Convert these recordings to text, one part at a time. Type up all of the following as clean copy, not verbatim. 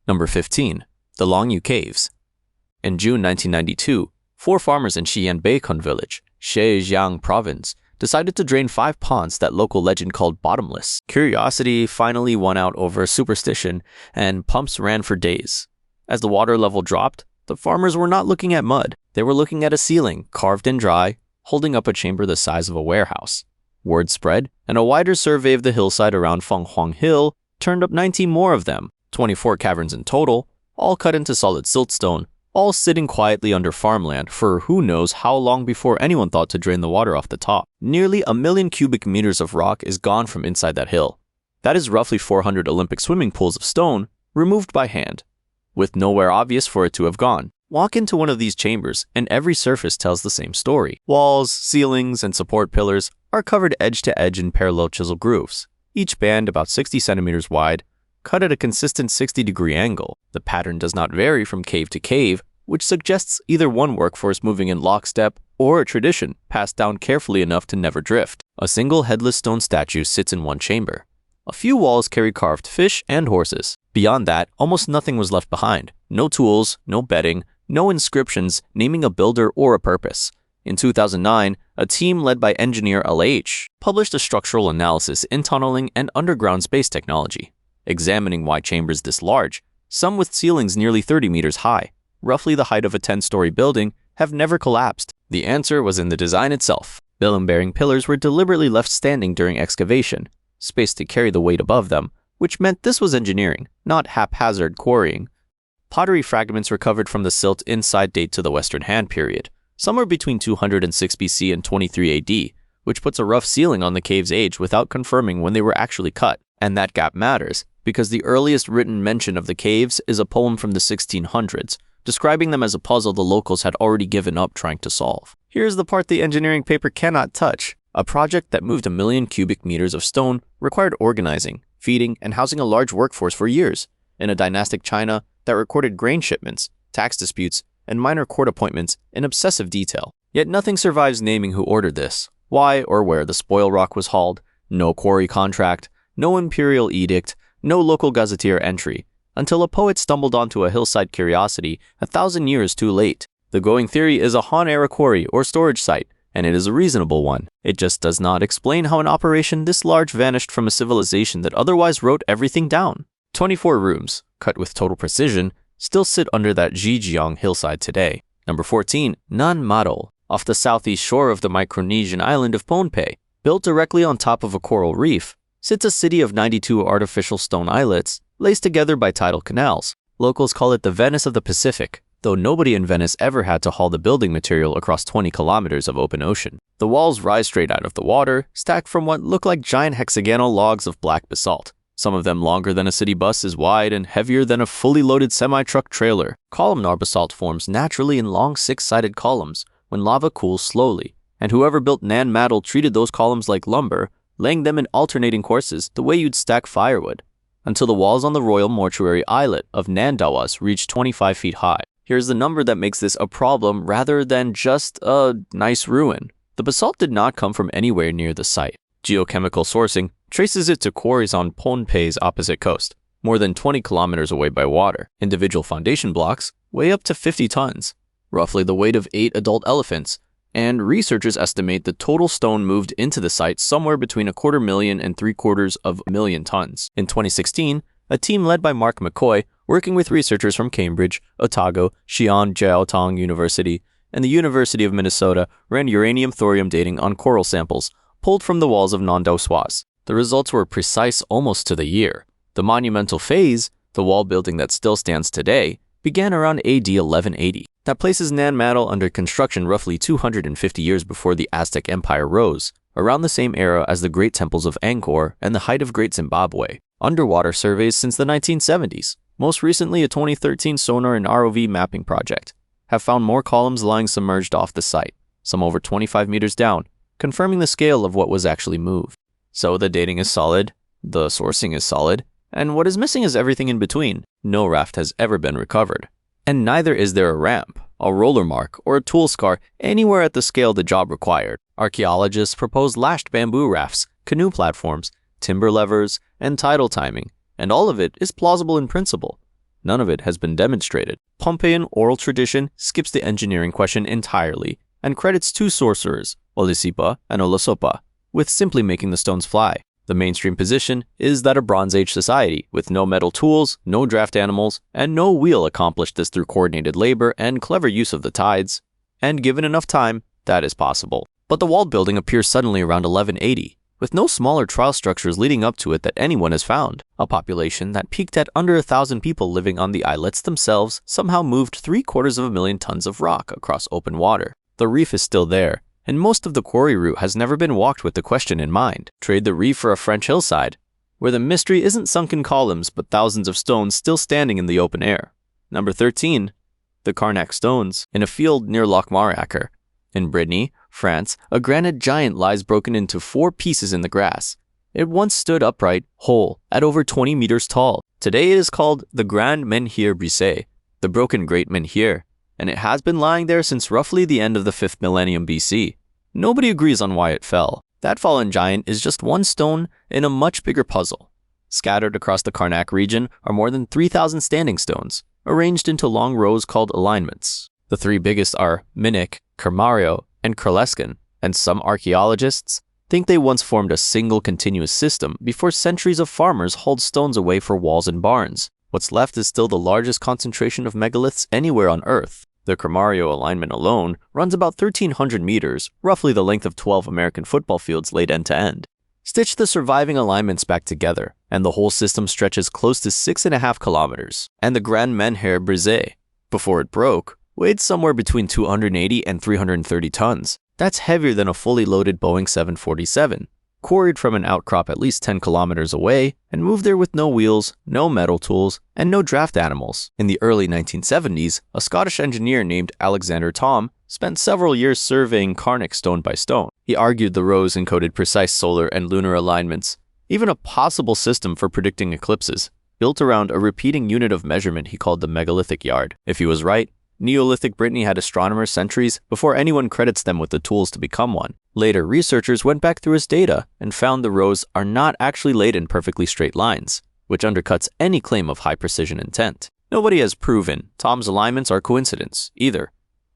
Number 15. The Longyou Caves. In June 1992, 4 farmers in Xi'an village, Zhejiang province, decided to drain 5 ponds that local legend called bottomless. Curiosity finally won out over superstition, and pumps ran for days. As the water level dropped, the farmers were not looking at mud. They were looking at a ceiling, carved and dry, holding up a chamber the size of a warehouse. Word spread, and a wider survey of the hillside around Fenghuang Hill turned up 19 more of them, 24 caverns in total, all cut into solid siltstone, all sitting quietly under farmland for who knows how long before anyone thought to drain the water off the top. Nearly 1 million cubic meters of rock is gone from inside that hill. That is roughly 400 Olympic swimming pools of stone, removed by hand, with nowhere obvious for it to have gone. Walk into one of these chambers, and every surface tells the same story. Walls, ceilings, and support pillars are covered edge to edge in parallel chisel grooves, each band about 60 centimeters wide, cut at a consistent 60-degree angle. The pattern does not vary from cave to cave, which suggests either one workforce moving in lockstep or a tradition passed down carefully enough to never drift. A single headless stone statue sits in one chamber. A few walls carry carved fish and horses. Beyond that, almost nothing was left behind. No tools, no bedding, no inscriptions naming a builder or a purpose. In 2009, a team led by engineer LH published a structural analysis in tunneling and underground space technology, examining why chambers this large, some with ceilings nearly 30 meters high, roughly the height of a 10-story building, have never collapsed. The answer was in the design itself. Beam-bearing pillars were deliberately left standing during excavation, space to carry the weight above them, which meant this was engineering, not haphazard quarrying. Pottery fragments recovered from the silt inside date to the Western Han period, somewhere between 206 BC and 23 AD, which puts a rough ceiling on the cave's age without confirming when they were actually cut. And that gap matters, because the earliest written mention of the caves is a poem from the 1600s, describing them as a puzzle the locals had already given up trying to solve. Here's the part the engineering paper cannot touch. A project that moved 1 million cubic meters of stone required organizing, feeding, and housing a large workforce for years, in a dynastic China that recorded grain shipments, tax disputes, and minor court appointments in obsessive detail. Yet nothing survives naming who ordered this, why or where the spoil rock was hauled, no quarry contract, no imperial edict, no local gazetteer entry, until a poet stumbled onto a hillside curiosity 1,000 years too late. The going theory is a Han-era quarry or storage site, and it is a reasonable one. It just does not explain how an operation this large vanished from a civilization that otherwise wrote everything down. 24 rooms, cut with total precision, still sit under that Zhejiang hillside today. Number 14. Nan Madol, off the southeast shore of the Micronesian island of Pohnpei. Built directly on top of a coral reef, sits a city of 92 artificial stone islets, laced together by tidal canals. Locals call it the Venice of the Pacific, though nobody in Venice ever had to haul the building material across 20 kilometers of open ocean. The walls rise straight out of the water, stacked from what look like giant hexagonal logs of black basalt. Some of them longer than a city bus is wide and heavier than a fully loaded semi-truck trailer. Columnar basalt forms naturally in long 6-sided columns when lava cools slowly, and whoever built Nan Madol treated those columns like lumber, laying them in alternating courses the way you'd stack firewood, until the walls on the royal mortuary islet of Nandawas reached 25 feet high. Here's the number that makes this a problem rather than just a nice ruin. The basalt did not come from anywhere near the site. Geochemical sourcing traces it to quarries on Pohnpei's opposite coast, more than 20 kilometers away by water. Individual foundation blocks weigh up to 50 tons, roughly the weight of 8 adult elephants, and researchers estimate the total stone moved into the site somewhere between 250,000 and 750,000 tons. In 2016, a team led by McCoy, working with researchers from Cambridge, Otago, Xi'an Jiaotong University, and the University of Minnesota, ran uranium-thorium dating on coral samples pulled from the walls of Nandao. The results were precise almost to the year. The monumental phase, the wall building that still stands today, began around AD 1180. That places Nan Madol under construction roughly 250 years before the Aztec Empire rose, around the same era as the Great Temples of Angkor and the height of Great Zimbabwe. Underwater surveys since the 1970s, most recently a 2013 sonar and ROV mapping project, have found more columns lying submerged off the site, some over 25 meters down, confirming the scale of what was actually moved. So the dating is solid, the sourcing is solid, and what is missing is everything in between. No raft has ever been recovered. And neither is there a ramp, a roller mark, or a tool scar anywhere at the scale the job required. Archaeologists propose lashed bamboo rafts, canoe platforms, timber levers, and tidal timing, and all of it is plausible in principle. None of it has been demonstrated. Pompeian oral tradition skips the engineering question entirely and credits two sorcerers, Olisipa and Olosopa, with simply making the stones fly. The mainstream position is that a Bronze Age society with no metal tools, no draft animals, and no wheel accomplished this through coordinated labor and clever use of the tides. And given enough time, that is possible. But the walled building appears suddenly around 1180, with no smaller trial structures leading up to it that anyone has found. A population that peaked at under 1,000 people living on the islets themselves somehow moved 750,000 tons of rock across open water. The reef is still there, and most of the quarry route has never been walked with the question in mind. Trade the reef for a French hillside, where the mystery isn't sunken columns but thousands of stones still standing in the open air. Number 13. The Carnac Stones, in a field near Lochmaracher. In Brittany, France, a granite giant lies broken into 4 pieces in the grass. It once stood upright, whole, at over 20 meters tall. Today it is called the Grand Menhir Brisé, the Broken Great Menhir, and it has been lying there since roughly the end of the 5th millennium BC. Nobody agrees on why it fell. That fallen giant is just one stone in a much bigger puzzle. Scattered across the Carnac region are more than 3,000 standing stones, arranged into long rows called alignments. The 3 biggest are Minic, Kermario, and Kurleskin, and some archaeologists think they once formed a single continuous system before centuries of farmers hauled stones away for walls and barns. What's left is still the largest concentration of megaliths anywhere on Earth. The Kermario alignment alone runs about 1,300 meters, roughly the length of 12 American football fields laid end to end. Stitch the surviving alignments back together, and the whole system stretches close to 6.5 kilometers. And the Grand Menhir Brisé, before it broke, weighed somewhere between 280 and 330 tons. That's heavier than a fully loaded Boeing 747. Quarried from an outcrop at least 10 kilometers away, and moved there with no wheels, no metal tools, and no draft animals. In the early 1970s, a Scottish engineer named Alexander Thom spent several years surveying Carnac stone by stone. He argued the rows encoded precise solar and lunar alignments, even a possible system for predicting eclipses, built around a repeating unit of measurement he called the megalithic yard. If he was right, Neolithic Brittany had astronomers centuries before anyone credits them with the tools to become one. Later, researchers went back through his data and found the rows are not actually laid in perfectly straight lines, which undercuts any claim of high precision intent. Nobody has proven Thom's alignments are coincidence, either.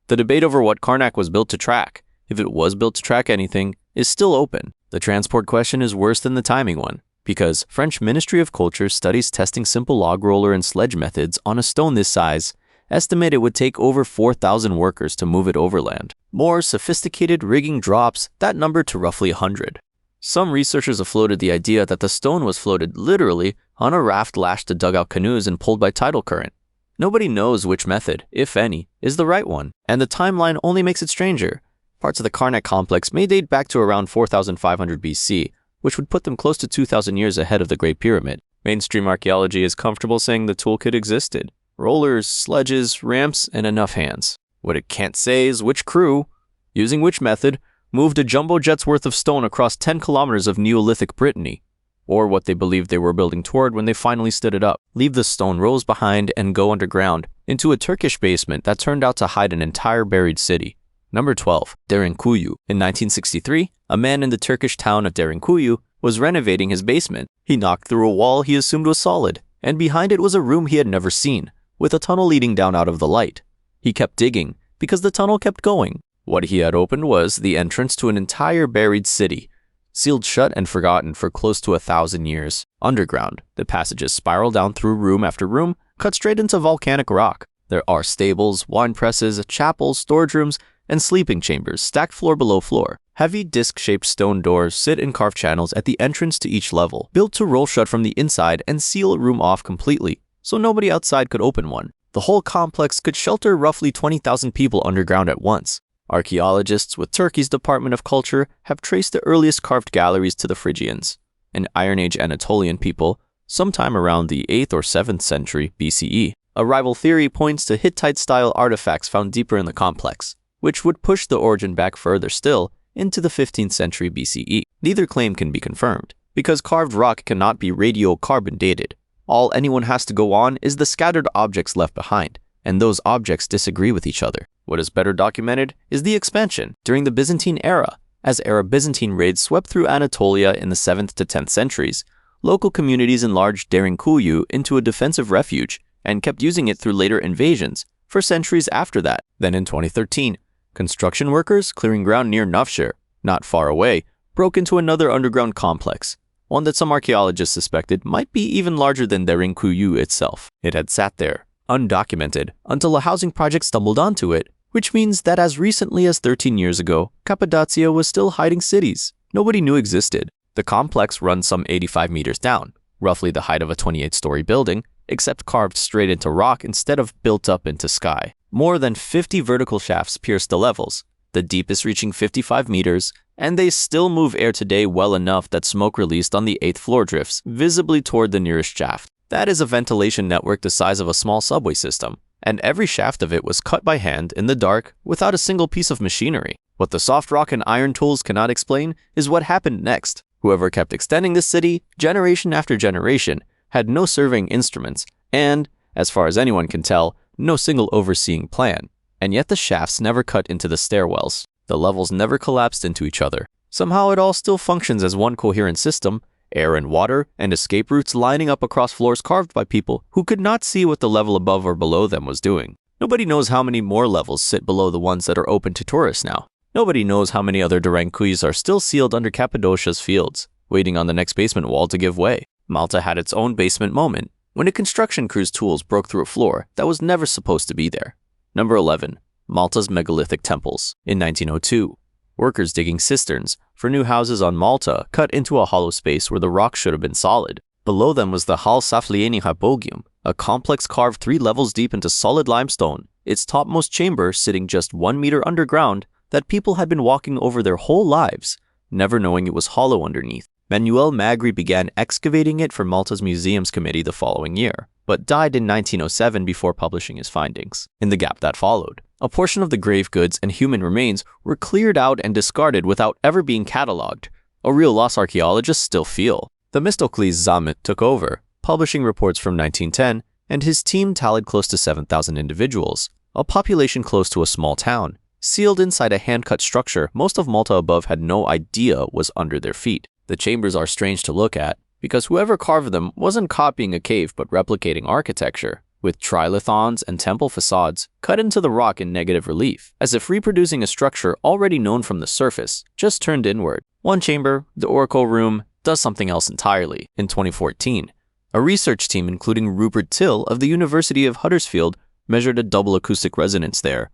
The debate over what Carnac was built to track, if it was built to track anything, is still open. The transport question is worse than the timing one, because French Ministry of Culture studies testing simple log roller and sledge methods on a stone this size estimate it would take over 4,000 workers to move it overland. More sophisticated rigging drops that number to roughly 100. Some researchers have floated the idea that the stone was floated literally on a raft lashed to dugout canoes and pulled by tidal current. Nobody knows which method, if any, is the right one, and the timeline only makes it stranger. Parts of the Carnac complex may date back to around 4,500 BC, which would put them close to 2,000 years ahead of the Great Pyramid. Mainstream archaeology is comfortable saying the toolkit existed. Rollers, sledges, ramps, and enough hands. What it can't say is which crew, using which method, moved a jumbo jet's worth of stone across 10 kilometers of Neolithic Brittany, or what they believed they were building toward when they finally stood it up. Leave the stone rows behind and go underground into a Turkish basement that turned out to hide an entire buried city. Number 12. Derinkuyu. In 1963, a man in the Turkish town of Derinkuyu was renovating his basement. He knocked through a wall he assumed was solid, and behind it was a room he had never seen, with a tunnel leading down out of the light. He kept digging, because the tunnel kept going. What he had opened was the entrance to an entire buried city, sealed shut and forgotten for close to 1,000 years. Underground, the passages spiral down through room after room, cut straight into volcanic rock. There are stables, wine presses, chapels, storage rooms, and sleeping chambers stacked floor below floor. Heavy disc-shaped stone doors sit in carved channels at the entrance to each level, built to roll shut from the inside and seal a room off completely, so nobody outside could open one. The whole complex could shelter roughly 20,000 people underground at once. Archaeologists with Turkey's Department of Culture have traced the earliest carved galleries to the Phrygians, an Iron Age Anatolian people, sometime around the 8th or 7th century BCE. A rival theory points to Hittite-style artifacts found deeper in the complex, which would push the origin back further still into the 15th century BCE. Neither claim can be confirmed, because carved rock cannot be radiocarbon dated. All anyone has to go on is the scattered objects left behind, and those objects disagree with each other. What is better documented is the expansion during the Byzantine era. As Arab-Byzantine raids swept through Anatolia in the 7th to 10th centuries, local communities enlarged Derinkuyu into a defensive refuge and kept using it through later invasions for centuries after that. Then in 2013, construction workers clearing ground near Nafshir, not far away, broke into another underground complex, one that some archaeologists suspected might be even larger than Derinkuyu itself. It had sat there, undocumented, until a housing project stumbled onto it, which means that as recently as 13 years ago, Cappadocia was still hiding cities nobody knew existed. The complex runs some 85 meters down, roughly the height of a 28-story building, except carved straight into rock instead of built up into sky. More than 50 vertical shafts pierce the levels, the deepest reaching 55 meters, and they still move air today well enough that smoke released on the 8th floor drifts visibly toward the nearest shaft. That is a ventilation network the size of a small subway system, and every shaft of it was cut by hand in the dark without a single piece of machinery. What the soft rock and iron tools cannot explain is what happened next. Whoever kept extending this city, generation after generation, had no surveying instruments and, as far as anyone can tell, no single overseeing plan. And yet the shafts never cut into the stairwells. The levels never collapsed into each other. Somehow it all still functions as one coherent system, air and water, and escape routes lining up across floors carved by people who could not see what the level above or below them was doing. Nobody knows how many more levels sit below the ones that are open to tourists now. Nobody knows how many other Derinkuyus are still sealed under Cappadocia's fields, waiting on the next basement wall to give way. Malta had its own basement moment, when a construction crew's tools broke through a floor that was never supposed to be there. Number 11. Malta's megalithic temples. In 1902, workers digging cisterns for new houses on Malta cut into a hollow space where the rock should have been solid. Below them was the Hal Saflieni Hypogeum, a complex carved 3 levels deep into solid limestone, its topmost chamber sitting just 1 meter underground that people had been walking over their whole lives, never knowing it was hollow underneath. Manuel Magri began excavating it for Malta's Museums Committee the following year, but died in 1907 before publishing his findings. In the gap that followed, a portion of the grave goods and human remains were cleared out and discarded without ever being catalogued, a real loss archaeologists still feel. Themistocles Zamet took over, publishing reports from 1910, and his team tallied close to 7,000 individuals, a population close to a small town, sealed inside a hand-cut structure most of Malta above had no idea was under their feet. The chambers are strange to look at, because whoever carved them wasn't copying a cave but replicating architecture, with trilithons and temple facades cut into the rock in negative relief, as if reproducing a structure already known from the surface, just turned inward. One chamber, the oracle room, does something else entirely. In 2014, a research team including Rupert Till of the University of Huddersfield measured a double acoustic resonance there,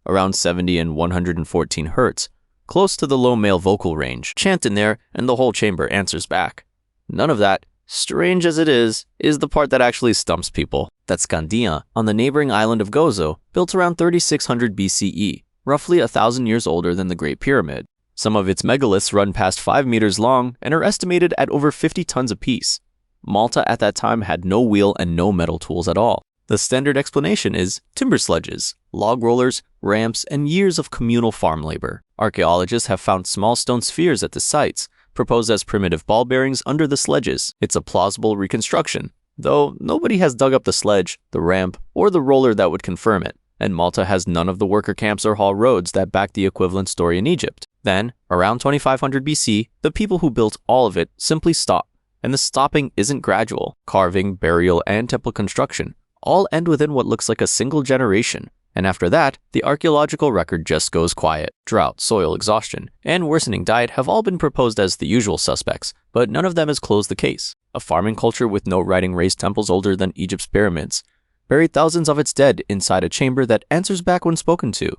around 70 and 114 hertz, close to the low male vocal range. Chant in there and the whole chamber answers back. None of that, strange as it is the part that actually stumps people. That's Scandia, on the neighboring island of Gozo, built around 3600 BCE, roughly 1,000 years older than the Great Pyramid. Some of its megaliths run past 5 meters long and are estimated at over 50 tons apiece. Malta at that time had no wheel and no metal tools at all. The standard explanation is timber sledges, log rollers, ramps, and years of communal farm labor. Archaeologists have found small stone spheres at the sites, proposed as primitive ball bearings under the sledges. It's a plausible reconstruction, though nobody has dug up the sledge, the ramp, or the roller that would confirm it, and Malta has none of the worker camps or haul roads that back the equivalent story in Egypt. Then, around 2500 BC, the people who built all of it simply stop, and the stopping isn't gradual. Carving, burial, and temple construction all end within what looks like a single generation, and after that, the archaeological record just goes quiet. Drought, soil exhaustion, and worsening diet have all been proposed as the usual suspects, but none of them has closed the case. A farming culture with no writing raised temples older than Egypt's pyramids, buried thousands of its dead inside a chamber that answers back when spoken to,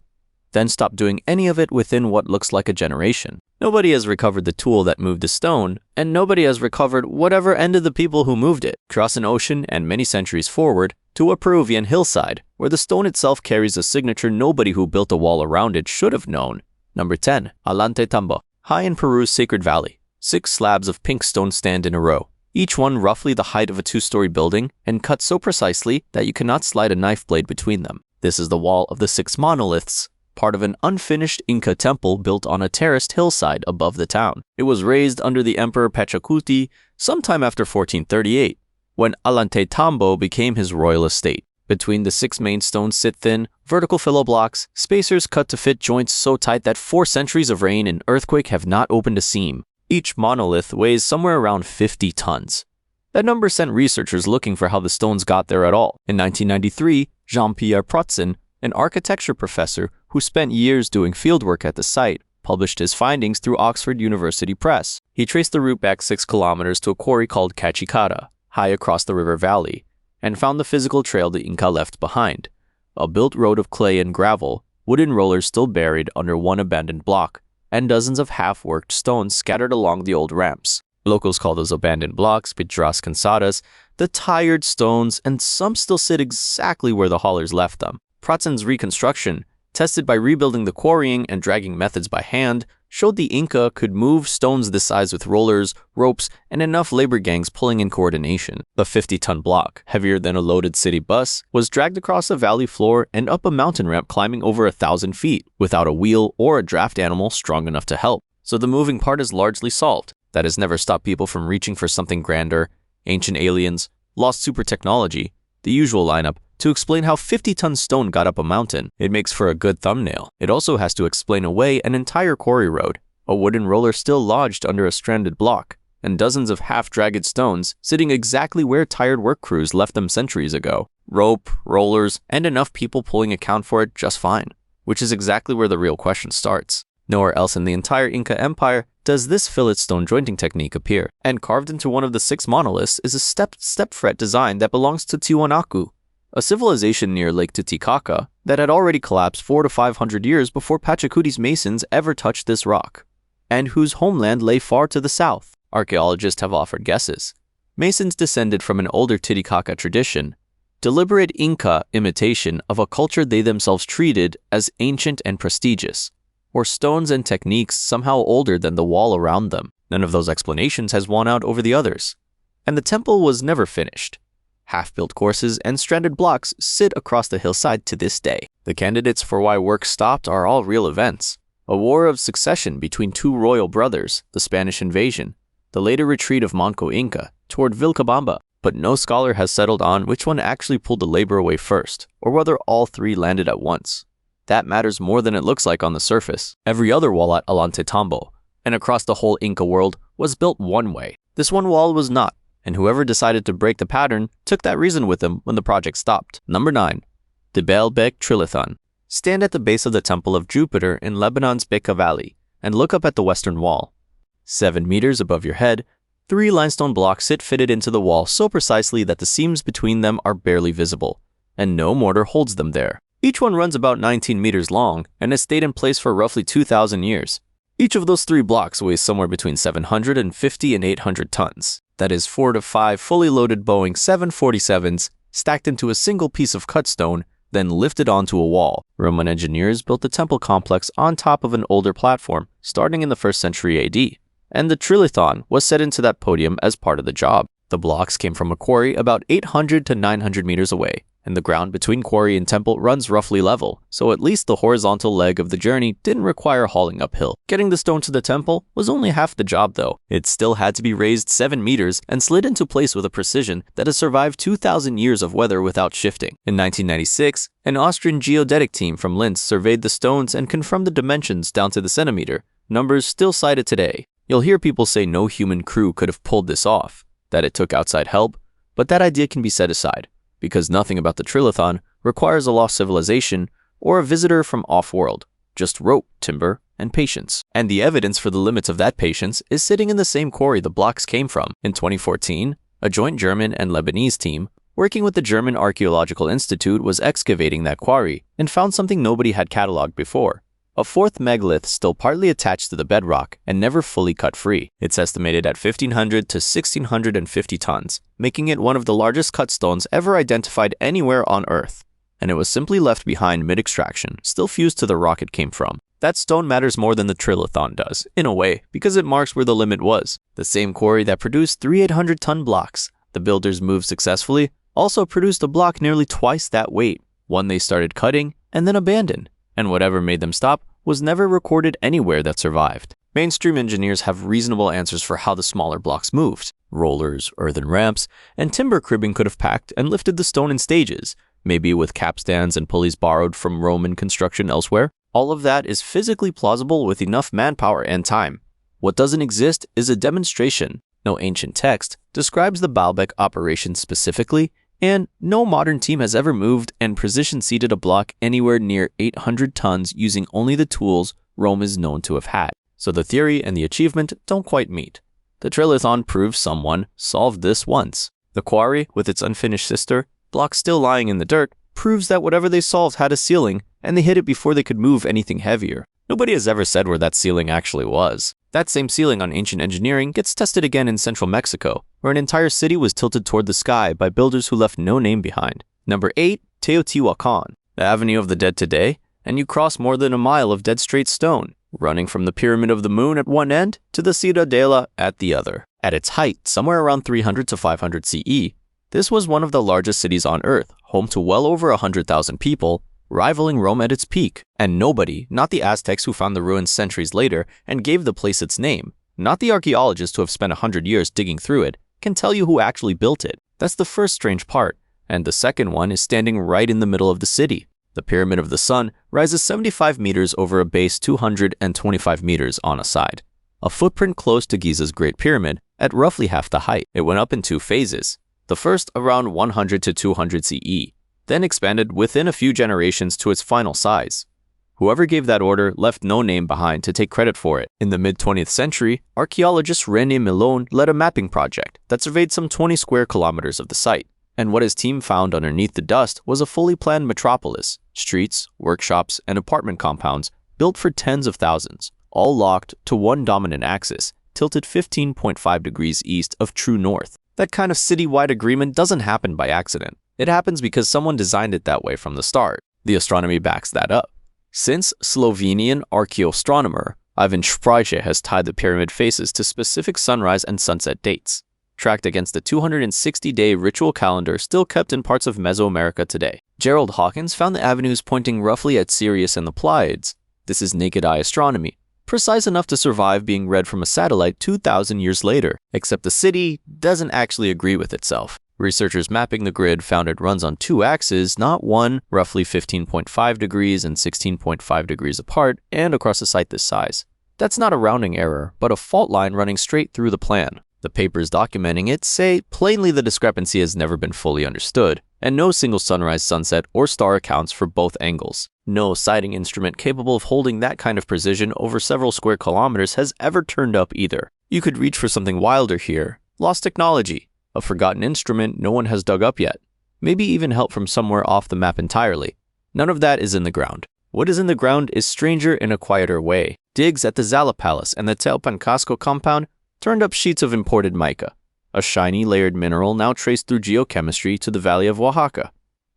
then stopped doing any of it within what looks like a generation. Nobody has recovered the tool that moved the stone, and nobody has recovered whatever ended the people who moved it, across an ocean and many centuries forward, to a Peruvian hillside, where the stone itself carries a signature nobody who built a wall around it should have known. Number 10. Ollantaytambo. High in Peru's Sacred Valley, 6 slabs of pink stone stand in a row, each one roughly the height of a 2-story building and cut so precisely that you cannot slide a knife blade between them. This is the wall of the 6 monoliths, part of an unfinished Inca temple built on a terraced hillside above the town. It was raised under the Emperor Pachacuti sometime after 1438, when Ollantaytambo became his royal estate. Between the 6 main stones sit thin, vertical filler blocks, spacers cut to fit joints so tight that 4 centuries of rain and earthquake have not opened a seam. Each monolith weighs somewhere around 50 tons. That number sent researchers looking for how the stones got there at all. In 1993, Jean-Pierre Protzen, an architecture professor who spent years doing fieldwork at the site, published his findings through Oxford University Press. He traced the route back 6 kilometers to a quarry called Kachikara, high across the river valley, and found the physical trail the Inca left behind. A built road of clay and gravel, wooden rollers still buried under one abandoned block, and dozens of half-worked stones scattered along the old ramps. Locals call those abandoned blocks Piedras Cansadas, the tired stones, and some still sit exactly where the haulers left them. Protzen's reconstruction, tested by rebuilding the quarrying and dragging methods by hand, showed the Inca could move stones this size with rollers, ropes, and enough labor gangs pulling in coordination. The 50-ton block, heavier than a loaded city bus, was dragged across a valley floor and up a mountain ramp climbing over 1,000 feet, without a wheel or a draft animal strong enough to help. So the moving part is largely solved. That has never stopped people from reaching for something grander, ancient aliens, lost super technology, the usual lineup, to explain how 50-ton stone got up a mountain. It makes for a good thumbnail. It also has to explain away an entire quarry road, a wooden roller still lodged under a stranded block, and dozens of half-dragged stones sitting exactly where tired work crews left them centuries ago. Rope, rollers, and enough people pulling account for it just fine, which is exactly where the real question starts. Nowhere else in the entire Inca Empire does this fillet stone jointing technique appear, and carved into one of the 6 monoliths is a stepped step-fret design that belongs to Tiwanaku, a civilization near Lake Titicaca that had already collapsed 400 to 500 years before Pachacuti's masons ever touched this rock, and whose homeland lay far to the south. Archaeologists have offered guesses. Masons descended from an older Titicaca tradition, deliberate Inca imitation of a culture they themselves treated as ancient and prestigious, or stones and techniques somehow older than the wall around them. None of those explanations has won out over the others. And the temple was never finished. Half-built courses and stranded blocks sit across the hillside to this day. The candidates for why work stopped are all real events. A war of succession between 2 royal brothers, the Spanish invasion, the later retreat of Manco Inca toward Vilcabamba, but no scholar has settled on which one actually pulled the labor away first, or whether all 3 landed at once. That matters more than it looks like on the surface. Every other wall at Ollantaytambo, and across the whole Inca world, was built one way. This one wall was not, and whoever decided to break the pattern took that reason with them when the project stopped. Number 9. The Baalbek trilithon. Stand at the base of the Temple of Jupiter in Lebanon's Bekaa Valley and look up at the western wall. 7 meters above your head, 3 limestone blocks sit fitted into the wall so precisely that the seams between them are barely visible, and no mortar holds them there. Each one runs about 19 meters long and has stayed in place for roughly 2,000 years. Each of those 3 blocks weighs somewhere between 750 and 800 tons. That is 4 to 5 fully loaded Boeing 747s stacked into a single piece of cut stone, then lifted onto a wall. Roman engineers built the temple complex on top of an older platform starting in the 1st century AD, and the trilithon was set into that podium as part of the job. The blocks came from a quarry about 800 to 900 meters away, and the ground between quarry and temple runs roughly level, so at least the horizontal leg of the journey didn't require hauling uphill. Getting the stone to the temple was only half the job though. It still had to be raised 7 meters and slid into place with a precision that has survived 2,000 years of weather without shifting. In 1996, an Austrian geodetic team from Linz surveyed the stones and confirmed the dimensions down to the centimeter, numbers still cited today. You'll hear people say no human crew could have pulled this off, that it took outside help, but that idea can be set aside, because nothing about the trilithon requires a lost civilization or a visitor from off-world, just rope, timber, and patience. And the evidence for the limits of that patience is sitting in the same quarry the blocks came from. In 2014, a joint German and Lebanese team, working with the German Archaeological Institute, was excavating that quarry and found something nobody had cataloged before. A 4th megalith still partly attached to the bedrock and never fully cut free. It's estimated at 1,500 to 1,650 tons, making it one of the largest cut stones ever identified anywhere on Earth. And it was simply left behind mid-extraction, still fused to the rock it came from. That stone matters more than the trilithon does, in a way, because it marks where the limit was. The same quarry that produced 3 800-ton blocks the builders moved successfully also produced a block nearly twice that weight, one they started cutting and then abandoned. And whatever made them stop was never recorded anywhere that survived. Mainstream engineers have reasonable answers for how the smaller blocks moved. Rollers, earthen ramps, and timber cribbing could have packed and lifted the stone in stages, maybe with capstans and pulleys borrowed from Roman construction elsewhere. All of that is physically plausible with enough manpower and time. What doesn't exist is a demonstration, No ancient text describes the Baalbek operation specifically, and no modern team has ever moved and precision-seated a block anywhere near 800 tons using only the tools Rome is known to have had. So the theory and the achievement don't quite meet. The trilithon proves someone solved this once. The quarry, with its unfinished sister, block still lying in the dirt, proves that whatever they solved had a ceiling, and they hit it before they could move anything heavier. Nobody has ever said where that ceiling actually was. That same ceiling on ancient engineering gets tested again in central Mexico, where an entire city was tilted toward the sky by builders who left no name behind. Number 8. Teotihuacan, the Avenue of the Dead today, and you cross more than a mile of dead straight stone, running from the Pyramid of the Moon at one end to the Ciudadela at the other. At its height, somewhere around 300 to 500 CE, this was one of the largest cities on Earth, home to well over 100,000 people, rivaling Rome at its peak. And nobody, not the Aztecs who found the ruins centuries later and gave the place its name, not the archaeologists who have spent 100 years digging through it, can tell you who actually built it. That's the first strange part. And the second one is standing right in the middle of the city. The Pyramid of the Sun rises 75 meters over a base 225 meters on a side. A footprint close to Giza's Great Pyramid at roughly half the height. It went up in two phases. The first around 100 to 200 CE, then expanded within a few generations to its final size. Whoever gave that order left no name behind to take credit for it. In the mid-20th century, archaeologist René Milon led a mapping project that surveyed some 20 square kilometers of the site. And what his team found underneath the dust was a fully planned metropolis, streets, workshops, and apartment compounds built for tens of thousands, all locked to one dominant axis, tilted 15.5 degrees east of true north. That kind of city-wide agreement doesn't happen by accident. It happens because someone designed it that way from the start. The astronomy backs that up. Since Slovenian archaeoastronomer Ivan Šprajce has tied the pyramid faces to specific sunrise and sunset dates, tracked against the 260-day ritual calendar still kept in parts of Mesoamerica today. Gerald Hawkins found the avenues pointing roughly at Sirius and the Pleiades. This is naked-eye astronomy, precise enough to survive being read from a satellite 2,000 years later, except the city doesn't actually agree with itself. Researchers mapping the grid found it runs on two axes, not one, roughly 15.5 degrees and 16.5 degrees apart, and across a site this size. That's not a rounding error, but a fault line running straight through the plan. The papers documenting it say plainly the discrepancy has never been fully understood, and no single sunrise, sunset, or star accounts for both angles. No sighting instrument capable of holding that kind of precision over several square kilometers has ever turned up either. You could reach for something wilder here. Lost technology. A forgotten instrument no one has dug up yet. Maybe even help from somewhere off the map entirely. None of that is in the ground. What is in the ground is stranger in a quieter way. Digs at the Zala Palace and the Teotihuacan compound turned up sheets of imported mica, a shiny layered mineral now traced through geochemistry to the valley of Oaxaca,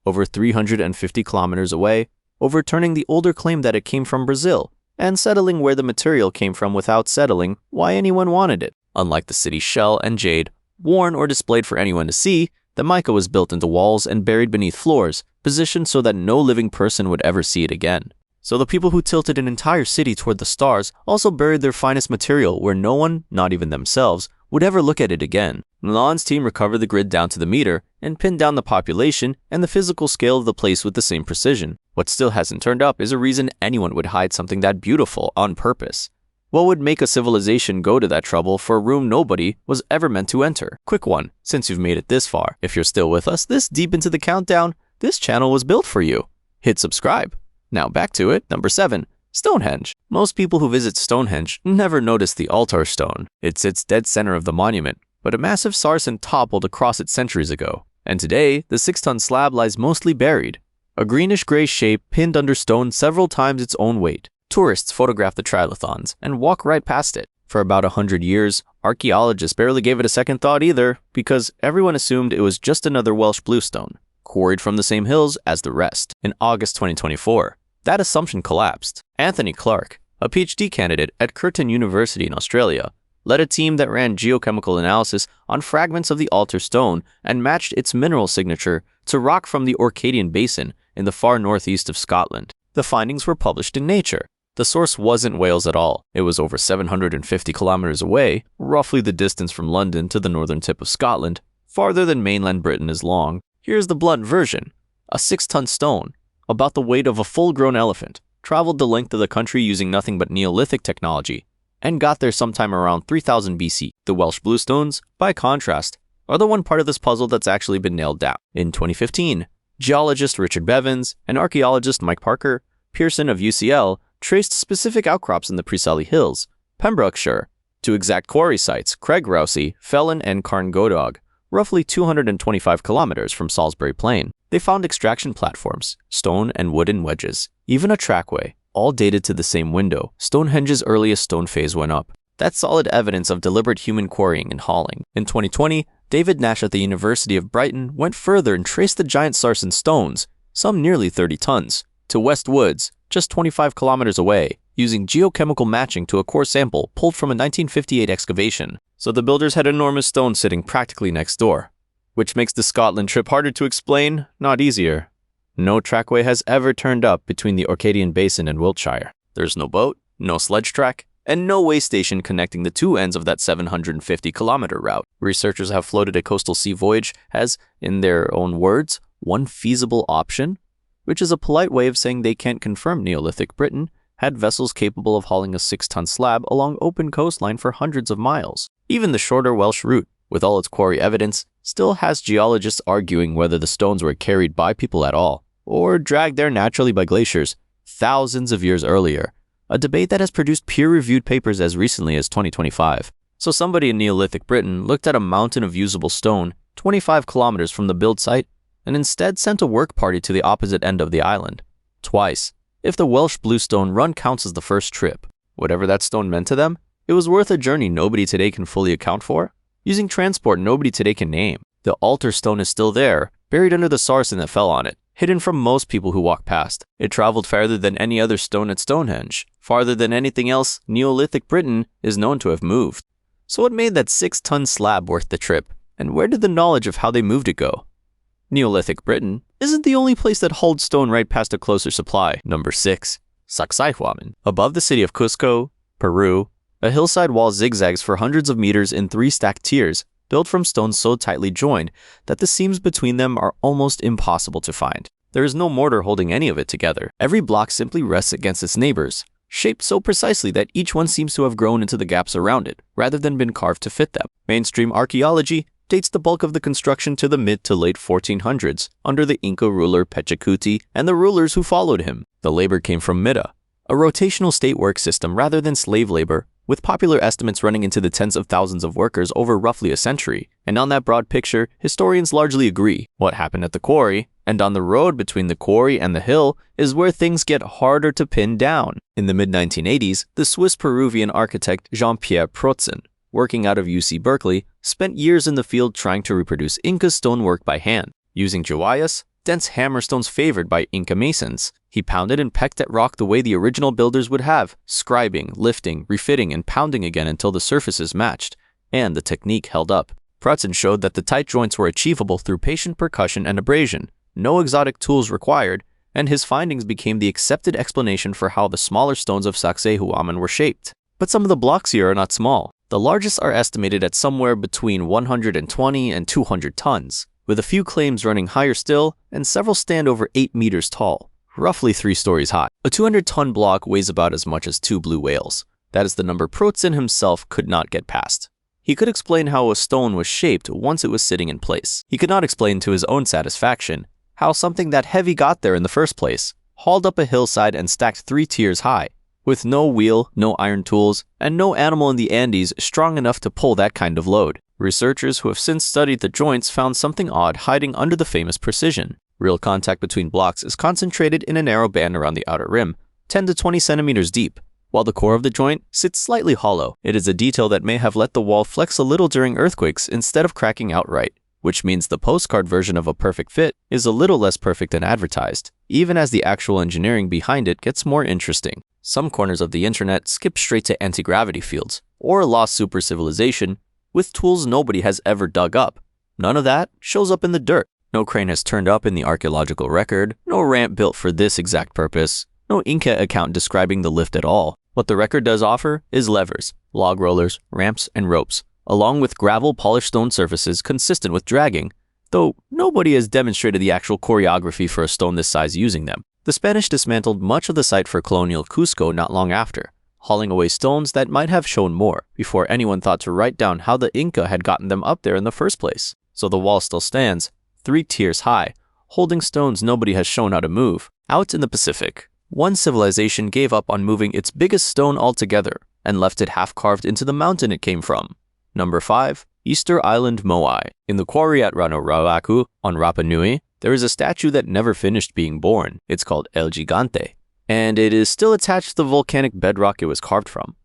over 350 kilometers away, overturning the older claim that it came from Brazil, and settling where the material came from without settling why anyone wanted it. Unlike the city's shell and jade, worn or displayed for anyone to see, the mica was built into walls and buried beneath floors, positioned so that no living person would ever see it again. So the people who tilted an entire city toward the stars also buried their finest material where no one, not even themselves, would ever look at it again. Milan's team recovered the grid down to the meter and pinned down the population and the physical scale of the place with the same precision. What still hasn't turned up is a reason anyone would hide something that beautiful on purpose. What would make a civilization go to that trouble for a room nobody was ever meant to enter? Quick one, since you've made it this far. If you're still with us this deep into the countdown, this channel was built for you. Hit subscribe. Now back to it. Number 7. Stonehenge. Most people who visit Stonehenge never notice the altar stone. It sits dead center of the monument, but a massive sarsen toppled across it centuries ago. And today, the 6-ton slab lies mostly buried. A greenish-gray shape pinned under stone several times its own weight. Tourists photograph the trilithons and walk right past it. For about 100 years, archaeologists barely gave it a second thought either, because everyone assumed it was just another Welsh bluestone, quarried from the same hills as the rest. In August 2024, that assumption collapsed. Anthony Clark, a PhD candidate at Curtin University in Australia, led a team that ran geochemical analysis on fragments of the altar stone and matched its mineral signature to rock from the Orcadian Basin in the far northeast of Scotland. The findings were published in Nature. The source wasn't Wales at all. It was over 750 kilometers away, roughly the distance from London to the northern tip of Scotland, farther than mainland Britain is long. Here's the blunt version. A 6-ton stone, about the weight of a full-grown elephant, traveled the length of the country using nothing but Neolithic technology, and got there sometime around 3000 BC. The Welsh bluestones, by contrast, are the one part of this puzzle that's actually been nailed down. In 2015, geologist Richard Bevins and archaeologist Mike Parker Pearson of UCL traced specific outcrops in the Preseli Hills, Pembrokeshire, to exact quarry sites Craigrousey, Felon, and Carngodog, roughly 225 kilometers from Salisbury Plain. They found extraction platforms, stone and wooden wedges, even a trackway, all dated to the same window. Stonehenge's earliest stone phase went up. That's solid evidence of deliberate human quarrying and hauling. In 2020, David Nash at the University of Brighton went further and traced the giant sarsen stones, some nearly 30 tons, to West Woods, just 25 kilometers away, using geochemical matching to a core sample pulled from a 1958 excavation. So the builders had enormous stones sitting practically next door, which makes the Scotland trip harder to explain, not easier. No trackway has ever turned up between the Orcadian Basin and Wiltshire. There's no boat, no sledge track, and no way station connecting the two ends of that 750-kilometer route. Researchers have floated a coastal sea voyage as, in their own words, one feasible option, which is a polite way of saying they can't confirm Neolithic Britain had vessels capable of hauling a 6-ton slab along open coastline for hundreds of miles. Even the shorter Welsh route, with all its quarry evidence, still has geologists arguing whether the stones were carried by people at all, or dragged there naturally by glaciers thousands of years earlier, a debate that has produced peer-reviewed papers as recently as 2025. So somebody in Neolithic Britain looked at a mountain of usable stone 25 kilometers from the build site and instead sent a work party to the opposite end of the island. Twice, if the Welsh bluestone run counts as the first trip. Whatever that stone meant to them, it was worth a journey nobody today can fully account for, using transport nobody today can name. The altar stone is still there, buried under the sarsen that fell on it, hidden from most people who walk past. It traveled farther than any other stone at Stonehenge, farther than anything else Neolithic Britain is known to have moved. So what made that 6-ton slab worth the trip, and where did the knowledge of how they moved it go? Neolithic Britain isn't the only place that hauled stone right past a closer supply. Number 6. Sacsayhuaman. Above the city of Cusco, Peru, a hillside wall zigzags for hundreds of meters in 3 stacked tiers, built from stones so tightly joined that the seams between them are almost impossible to find. There is no mortar holding any of it together. Every block simply rests against its neighbors, shaped so precisely that each one seems to have grown into the gaps around it, rather than been carved to fit them. Mainstream archaeology dates the bulk of the construction to the mid to late 1400s, under the Inca ruler Pachacuti and the rulers who followed him. The labor came from Mita, a rotational state work system rather than slave labor, with popular estimates running into the tens of thousands of workers over roughly a century. And on that broad picture, historians largely agree. What happened at the quarry, and on the road between the quarry and the hill, is where things get harder to pin down. In the mid-1980s, the Swiss-Peruvian architect Jean-Pierre Protzen, working out of UC Berkeley, spent years in the field trying to reproduce Inca stonework by hand. Using jawayas, dense hammerstones favored by Inca masons, he pounded and pecked at rock the way the original builders would have, scribing, lifting, refitting, and pounding again until the surfaces matched, and the technique held up. Protzen showed that the tight joints were achievable through patient percussion and abrasion, no exotic tools required, and his findings became the accepted explanation for how the smaller stones of Sacsayhuaman were shaped. But some of the blocks here are not small. The largest are estimated at somewhere between 120 and 200 tons, with a few claims running higher still, and several stand over 8 meters tall, roughly 3 stories high. A 200-ton block weighs about as much as 2 blue whales. That is the number Protzen himself could not get past. He could explain how a stone was shaped once it was sitting in place. He could not explain to his own satisfaction how something that heavy got there in the first place, hauled up a hillside and stacked 3 tiers high, with no wheel, no iron tools, and no animal in the Andes strong enough to pull that kind of load. Researchers who have since studied the joints found something odd hiding under the famous precision. Real contact between blocks is concentrated in a narrow band around the outer rim, 10 to 20 centimeters deep, while the core of the joint sits slightly hollow. It is a detail that may have let the wall flex a little during earthquakes instead of cracking outright, which means the postcard version of a perfect fit is a little less perfect than advertised, even as the actual engineering behind it gets more interesting. Some corners of the internet skip straight to anti-gravity fields, or a lost super civilization, with tools nobody has ever dug up. None of that shows up in the dirt. No crane has turned up in the archaeological record, no ramp built for this exact purpose, no Inca account describing the lift at all. What the record does offer is levers, log rollers, ramps, and ropes, along with gravel polished stone surfaces consistent with dragging, though nobody has demonstrated the actual choreography for a stone this size using them. The Spanish dismantled much of the site for colonial Cusco not long after, hauling away stones that might have shown more before anyone thought to write down how the Inca had gotten them up there in the first place. So the wall still stands, 3 tiers high, holding stones nobody has shown how to move. Out in the Pacific, one civilization gave up on moving its biggest stone altogether and left it half carved into the mountain it came from. Number 5. Easter Island Moai. In the quarry at Ranoraoaku on Rapa Nui, there is a statue that never finished being born. It's called El Gigante, and it is still attached to the volcanic bedrock it was carved from.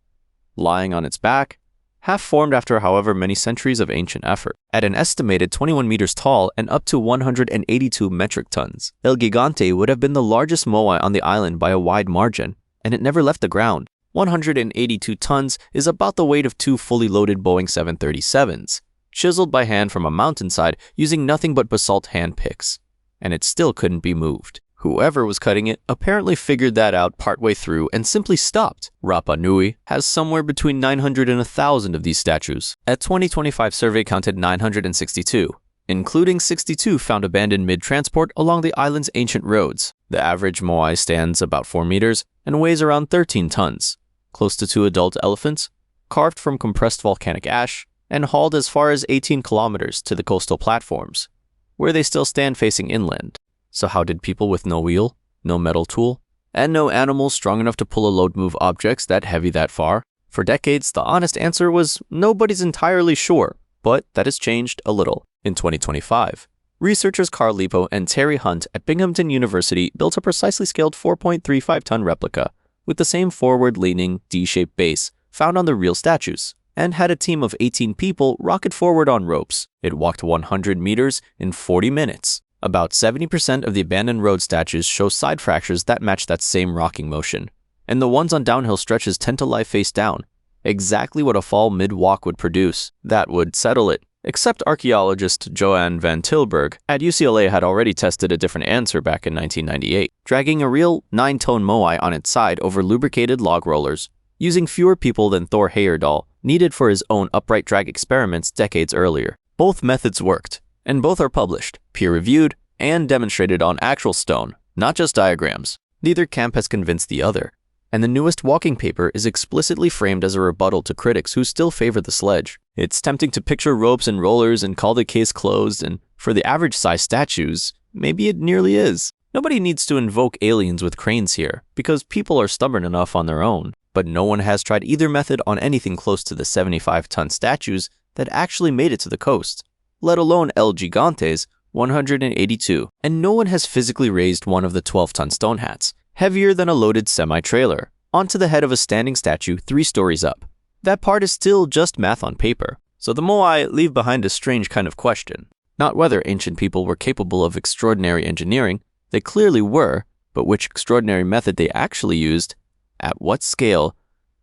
Lying on its back, half formed after however many centuries of ancient effort. At an estimated 21 meters tall and up to 182 metric tons, El Gigante would have been the largest moai on the island by a wide margin, and it never left the ground. 182 tons is about the weight of 2 fully loaded Boeing 737s, chiseled by hand from a mountainside using nothing but basalt hand picks, and it still couldn't be moved. Whoever was cutting it apparently figured that out partway through and simply stopped. Rapa Nui has somewhere between 900 and 1,000 of these statues. A 2025 survey counted 962, including 62 found abandoned mid-transport along the island's ancient roads. The average moai stands about 4 meters and weighs around 13 tons, close to 2 adult elephants, carved from compressed volcanic ash, and hauled as far as 18 kilometers to the coastal platforms, where they still stand facing inland. So how did people with no wheel, no metal tool, and no animals strong enough to pull a load move objects that heavy that far? For decades, the honest answer was nobody's entirely sure, but that has changed a little. In 2025, researchers Carl Lipo and Terry Hunt at Binghamton University built a precisely scaled 4.35-ton replica with the same forward-leaning, D-shaped base found on the real statues, and had a team of 18 people rocket forward on ropes. It walked 100 meters in 40 minutes. About 70% of the abandoned road statues show side fractures that match that same rocking motion, and the ones on downhill stretches tend to lie face down, exactly what a fall mid-walk would produce. That would settle it. Except archaeologist Joanne Van Tilburg at UCLA had already tested a different answer back in 1998, dragging a real 9-ton moai on its side over lubricated log rollers, using fewer people than Thor Heyerdahl needed for his own upright drag experiments decades earlier. Both methods worked, and both are published, peer-reviewed, and demonstrated on actual stone, not just diagrams. Neither camp has convinced the other, and the newest walking paper is explicitly framed as a rebuttal to critics who still favor the sledge. It's tempting to picture ropes and rollers and call the case closed, and for the average-sized statues, maybe it nearly is. Nobody needs to invoke aliens with cranes here, because people are stubborn enough on their own, but no one has tried either method on anything close to the 75-ton statues that actually made it to the coast, let alone El Gigante's 182, and no one has physically raised one of the 12-ton stone hats, heavier than a loaded semi-trailer, onto the head of a standing statue 3 stories up. That part is still just math on paper, so the moai leave behind a strange kind of question. Not whether ancient people were capable of extraordinary engineering, they clearly were, but which extraordinary method they actually used, at what scale,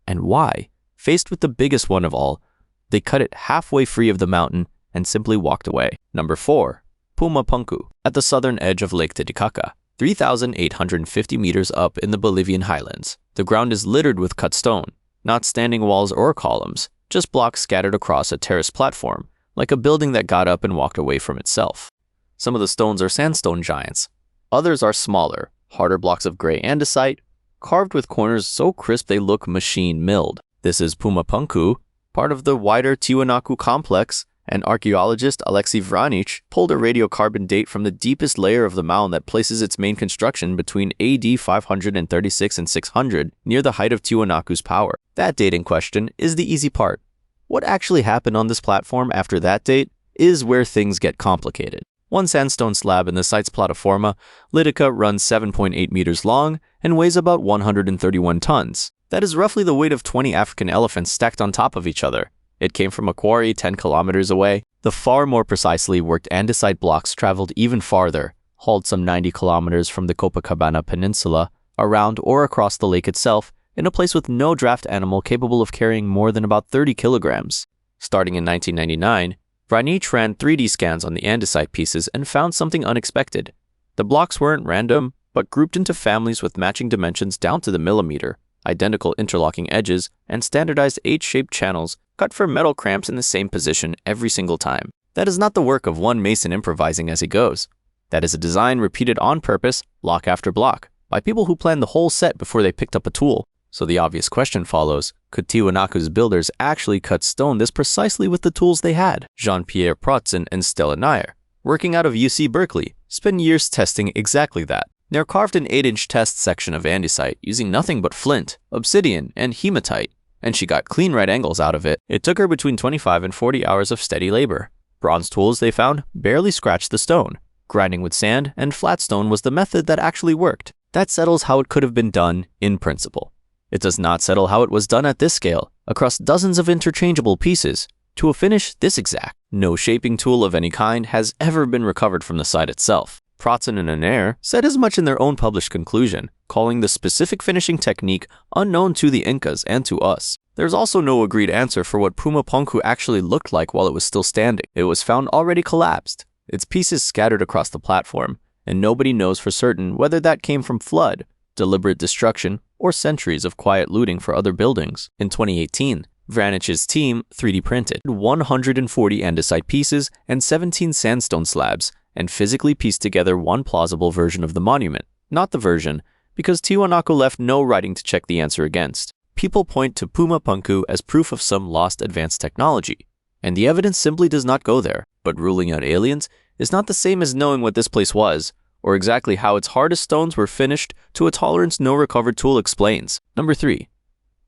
and why. Faced with the biggest one of all, they cut it halfway free of the mountain and simply walked away. Number 4. Puma Punku, at the southern edge of Lake Titicaca, 3,850 meters up in the Bolivian highlands. The ground is littered with cut stone, not standing walls or columns, just blocks scattered across a terrace platform, like a building that got up and walked away from itself. Some of the stones are sandstone giants. Others are smaller, harder blocks of gray andesite, carved with corners so crisp they look machine-milled. This is Puma Punku, part of the wider Tiwanaku complex, and archaeologist Alexei Vranic pulled a radiocarbon date from the deepest layer of the mound that places its main construction between AD 536 and 600, near the height of Tiwanaku's power. That date in question is the easy part. What actually happened on this platform after that date is where things get complicated. One sandstone slab in the site's plataforma, Litica, runs 7.8 meters long and weighs about 131 tons. That is roughly the weight of 20 African elephants stacked on top of each other. It came from a quarry 10 kilometers away. The far more precisely worked andesite blocks traveled even farther, hauled some 90 kilometers from the Copacabana Peninsula, around or across the lake itself, in a place with no draft animal capable of carrying more than about 30 kilograms. Starting in 1999, Vranic ran 3D scans on the andesite pieces and found something unexpected. The blocks weren't random, but grouped into families with matching dimensions down to the millimeter, identical interlocking edges, and standardized H-shaped channels cut for metal cramps in the same position every single time. That is not the work of one mason improvising as he goes. That is a design repeated on purpose, block after block, by people who planned the whole set before they picked up a tool. So the obvious question follows, could Tiwanaku's builders actually cut stone this precisely with the tools they had? Jean-Pierre Protzen and Stella Nair, working out of UC Berkeley, spent years testing exactly that. Nair carved an 8-inch test section of andesite using nothing but flint, obsidian, and hematite, and she got clean right angles out of it. It took her between 25 and 40 hours of steady labor. Bronze tools they found barely scratched the stone. Grinding with sand and flat stone was the method that actually worked. That settles how it could have been done in principle. It does not settle how it was done at this scale, across dozens of interchangeable pieces, to a finish this exact. No shaping tool of any kind has ever been recovered from the site itself. Protzen and Nair said as much in their own published conclusion, calling the specific finishing technique unknown to the Incas and to us. There's also no agreed answer for what Puma Punku actually looked like while it was still standing. It was found already collapsed, its pieces scattered across the platform, and nobody knows for certain whether that came from flood, deliberate destruction, or centuries of quiet looting for other buildings. In 2018, Vranich's team 3D printed 140 andesite pieces and 17 sandstone slabs, and physically pieced together one plausible version of the monument. Not the version, because Tiwanaku left no writing to check the answer against. People point to Puma Punku as proof of some lost advanced technology, and the evidence simply does not go there. But ruling out aliens is not the same as knowing what this place was, or exactly how its hardest stones were finished to a tolerance no recovered tool explains. Number 3.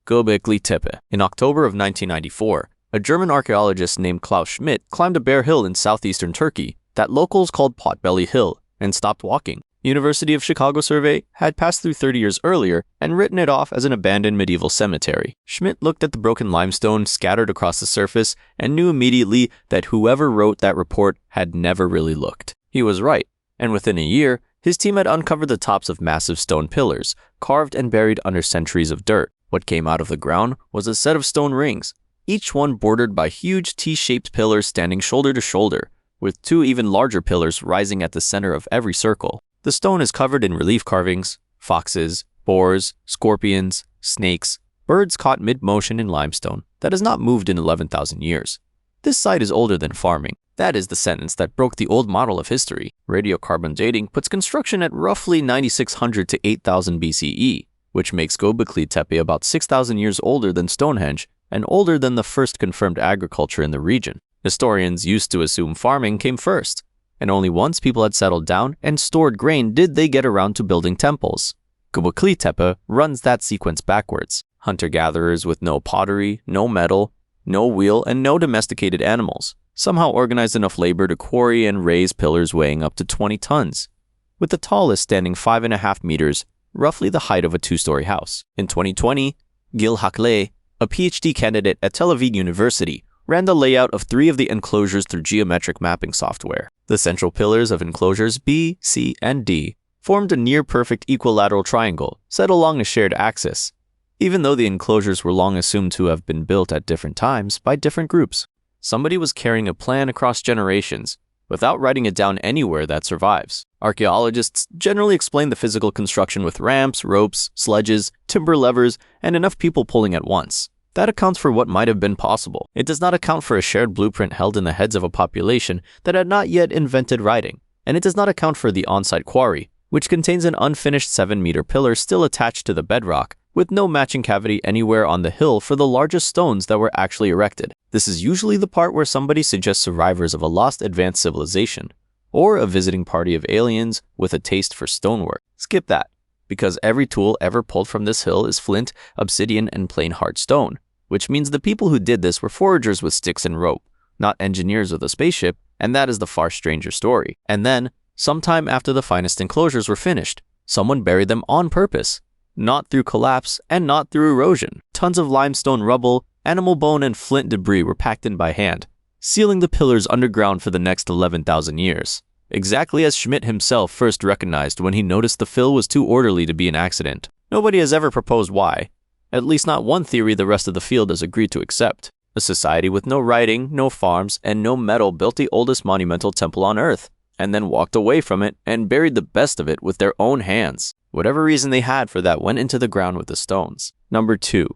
Gobekli Tepe. In October of 1994, a German archaeologist named Klaus Schmidt climbed a bare hill in southeastern Turkey that locals called Potbelly Hill and stopped walking. University of Chicago survey had passed through 30 years earlier and written it off as an abandoned medieval cemetery. Schmidt looked at the broken limestone scattered across the surface and knew immediately that whoever wrote that report had never really looked. He was right, and within a year, his team had uncovered the tops of massive stone pillars, carved and buried under centuries of dirt. What came out of the ground was a set of stone rings, each one bordered by huge T-shaped pillars standing shoulder to shoulder, with 2 even larger pillars rising at the center of every circle. The stone is covered in relief carvings, foxes, boars, scorpions, snakes, birds caught mid-motion in limestone that has not moved in 11,000 years. This site is older than farming. That is the sentence that broke the old model of history. Radiocarbon dating puts construction at roughly 9,600 to 8,000 BCE, which makes Gobekli Tepe about 6,000 years older than Stonehenge and older than the first confirmed agriculture in the region. Historians used to assume farming came first, and only once people had settled down and stored grain did they get around to building temples. Gobekli Tepe runs that sequence backwards. Hunter-gatherers with no pottery, no metal, no wheel, and no domesticated animals somehow organized enough labor to quarry and raise pillars weighing up to 20 tons, with the tallest standing 5.5 meters, roughly the height of a 2-story house. In 2020, Gil Hakle, a PhD candidate at Tel Aviv University, ran the layout of 3 of the enclosures through geometric mapping software. The central pillars of enclosures B, C, and D formed a near-perfect equilateral triangle set along a shared axis, even though the enclosures were long assumed to have been built at different times by different groups. Somebody was carrying a plan across generations without writing it down anywhere that survives. Archaeologists generally explain the physical construction with ramps, ropes, sledges, timber levers, and enough people pulling at once. That accounts for what might have been possible. It does not account for a shared blueprint held in the heads of a population that had not yet invented writing, and it does not account for the on-site quarry, which contains an unfinished 7-meter pillar still attached to the bedrock, with no matching cavity anywhere on the hill for the largest stones that were actually erected. This is usually the part where somebody suggests survivors of a lost advanced civilization, or a visiting party of aliens with a taste for stonework. Skip that, because every tool ever pulled from this hill is flint, obsidian, and plain hard stone, which means the people who did this were foragers with sticks and rope, not engineers with a spaceship, and that is the far stranger story. And then, sometime after the finest enclosures were finished, someone buried them on purpose, not through collapse and not through erosion. Tons of limestone rubble, animal bone, and flint debris were packed in by hand, sealing the pillars underground for the next 11,000 years. Exactly as Schmidt himself first recognized when he noticed the fill was too orderly to be an accident. Nobody has ever proposed why. At least not one theory the rest of the field has agreed to accept. A society with no writing, no farms, and no metal built the oldest monumental temple on Earth, and then walked away from it and buried the best of it with their own hands. Whatever reason they had for that went into the ground with the stones. Number 2.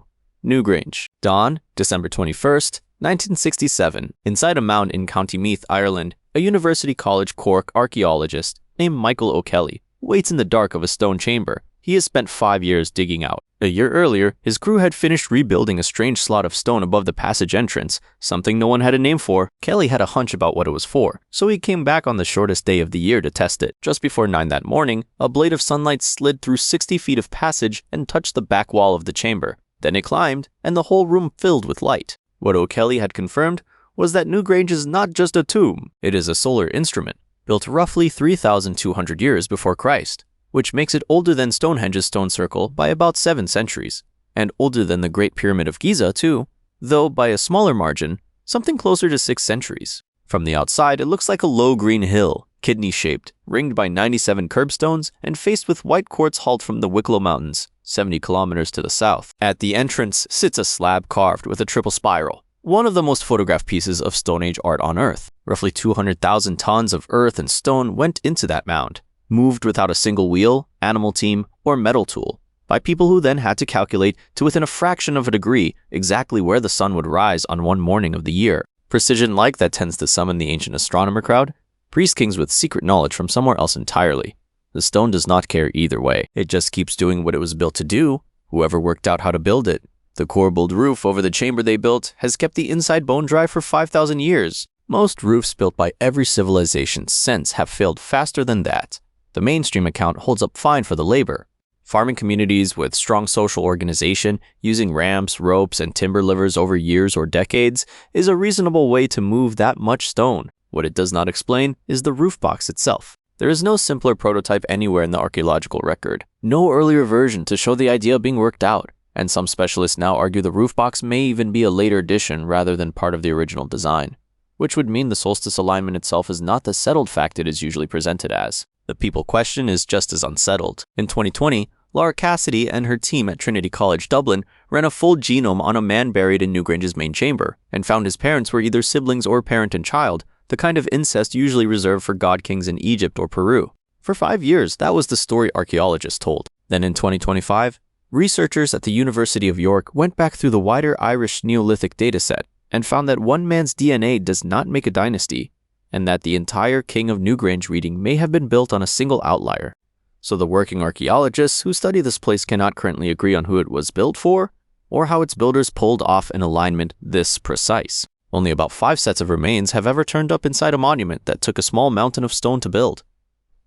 Newgrange. Dawn, December 21st, 1967. Inside a mound in County Meath, Ireland, a University College Cork archaeologist named Michael O'Kelly waits in the dark of a stone chamber he has spent 5 years digging out. A year earlier, his crew had finished rebuilding a strange slot of stone above the passage entrance, something no one had a name for. Kelly had a hunch about what it was for, so he came back on the shortest day of the year to test it. Just before 9 that morning, a blade of sunlight slid through 60 feet of passage and touched the back wall of the chamber. Then it climbed, and the whole room filled with light. What O'Kelly had confirmed was that Newgrange is not just a tomb, it is a solar instrument, built roughly 3,200 years before Christ, which makes it older than Stonehenge's stone circle by about 7 centuries, and older than the Great Pyramid of Giza too, though by a smaller margin, something closer to 6 centuries. From the outside, it looks like a low green hill, kidney-shaped, ringed by 97 curbstones, and faced with white quartz hauled from the Wicklow Mountains, 70 kilometers to the south. At the entrance sits a slab carved with a triple spiral, one of the most photographed pieces of Stone Age art on Earth. Roughly 200,000 tons of earth and stone went into that mound, moved without a single wheel, animal team, or metal tool, by people who then had to calculate to within a fraction of a degree exactly where the sun would rise on one morning of the year. Precision like that tends to summon the ancient astronomer crowd, priest kings with secret knowledge from somewhere else entirely. The stone does not care either way. It just keeps doing what it was built to do, whoever worked out how to build it. The corbelled roof over the chamber they built has kept the inside bone dry for 5,000 years. Most roofs built by every civilization since have failed faster than that. The mainstream account holds up fine for the labor. Farming communities with strong social organization, using ramps, ropes, and timber levers over years or decades is a reasonable way to move that much stone. What it does not explain is the roof box itself. There is no simpler prototype anywhere in the archaeological record, no earlier version to show the idea being worked out, and some specialists now argue the roof box may even be a later addition rather than part of the original design, which would mean the solstice alignment itself is not the settled fact it is usually presented as. The people question is just as unsettled. In 2020, Laura Cassidy and her team at Trinity College Dublin ran a full genome on a man buried in Newgrange's main chamber, and found his parents were either siblings or parent and child, the kind of incest usually reserved for god kings in Egypt or Peru. For 5 years, that was the story archaeologists told. Then in 2025, researchers at the University of York went back through the wider Irish Neolithic dataset and found that one man's DNA does not make a dynasty, and that the entire King of Newgrange reading may have been built on a single outlier. So the working archaeologists who study this place cannot currently agree on who it was built for, or how its builders pulled off an alignment this precise. Only about 5 sets of remains have ever turned up inside a monument that took a small mountain of stone to build.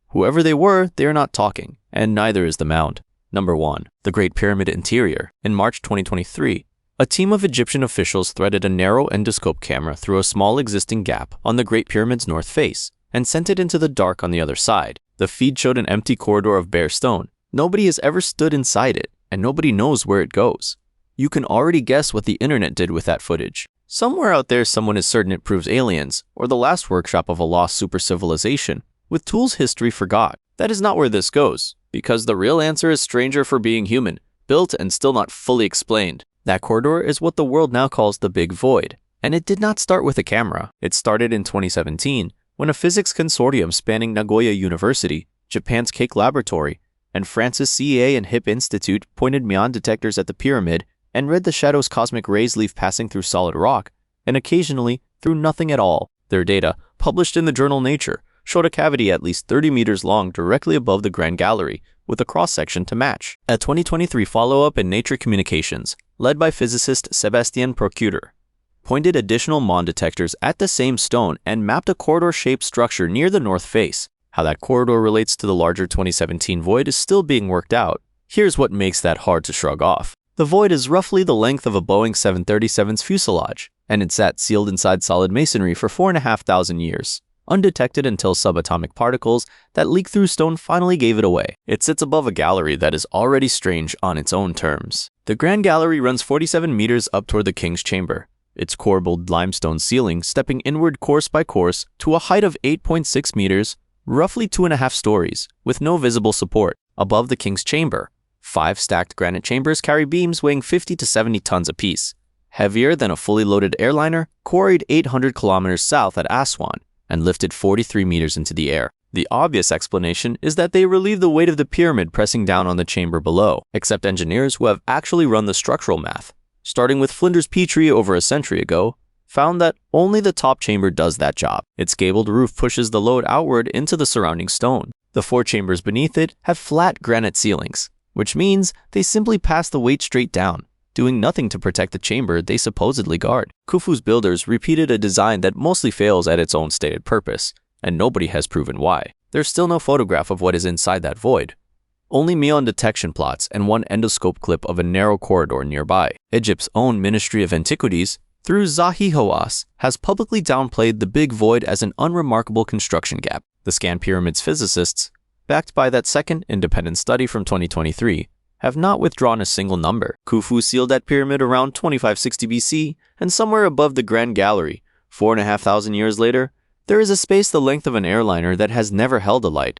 Whoever they were, they are not talking, and neither is the mound. Number 1. The Great Pyramid Interior. In March 2023, a team of Egyptian officials threaded a narrow endoscope camera through a small existing gap on the Great Pyramid's north face and sent it into the dark on the other side. The feed showed an empty corridor of bare stone. Nobody has ever stood inside it, and nobody knows where it goes. You can already guess what the internet did with that footage. Somewhere out there, someone is certain it proves aliens, or the last workshop of a lost super civilization, with tools history forgot. That is not where this goes, because the real answer is stranger for being human, built and still not fully explained. That corridor is what the world now calls the Big Void, and it did not start with a camera. It started in 2017, when a physics consortium spanning Nagoya University, Japan's Keck Laboratory, and France's CEA and HIP Institute pointed Mian detectors at the pyramid and read the shadows cosmic rays leave passing through solid rock, and occasionally through nothing at all. Their data, published in the journal Nature, showed a cavity at least 30 meters long directly above the Grand Gallery, with a cross-section to match. A 2023 follow-up in Nature Communications, led by physicist Sébastien Procure, pointed additional MON detectors at the same stone and mapped a corridor-shaped structure near the north face. How that corridor relates to the larger 2017 void is still being worked out. Here's what makes that hard to shrug off. The void is roughly the length of a Boeing 737's fuselage, and it sat sealed inside solid masonry for 4,500 years, undetected until subatomic particles that leaked through stone finally gave it away. It sits above a gallery that is already strange on its own terms. The Grand Gallery runs 47 meters up toward the King's Chamber, its corbelled limestone ceiling stepping inward course by course to a height of 8.6 meters, roughly 2.5 stories, with no visible support. Above the King's Chamber, 5 stacked granite chambers carry beams weighing 50 to 70 tons apiece, heavier than a fully loaded airliner, quarried 800 kilometers south at Aswan, and lifted 43 meters into the air. The obvious explanation is that they relieve the weight of the pyramid pressing down on the chamber below, except engineers who have actually run the structural math, starting with Flinders Petrie over a century ago, found that only the top chamber does that job. Its gabled roof pushes the load outward into the surrounding stone. The 4 chambers beneath it have flat granite ceilings, which means they simply pass the weight straight down, doing nothing to protect the chamber they supposedly guard. Khufu's builders repeated a design that mostly fails at its own stated purpose, and nobody has proven why. There's still no photograph of what is inside that void. Only muon detection plots and one endoscope clip of a narrow corridor nearby. Egypt's own Ministry of Antiquities, through Zahi Hawass, has publicly downplayed the big void as an unremarkable construction gap. The Scan Pyramids physicists, backed by that second independent study from 2023, have not withdrawn a single number. Khufu sealed that pyramid around 2560 BC, and somewhere above the Grand Gallery, 4,500 years later, there is a space the length of an airliner that has never held a light.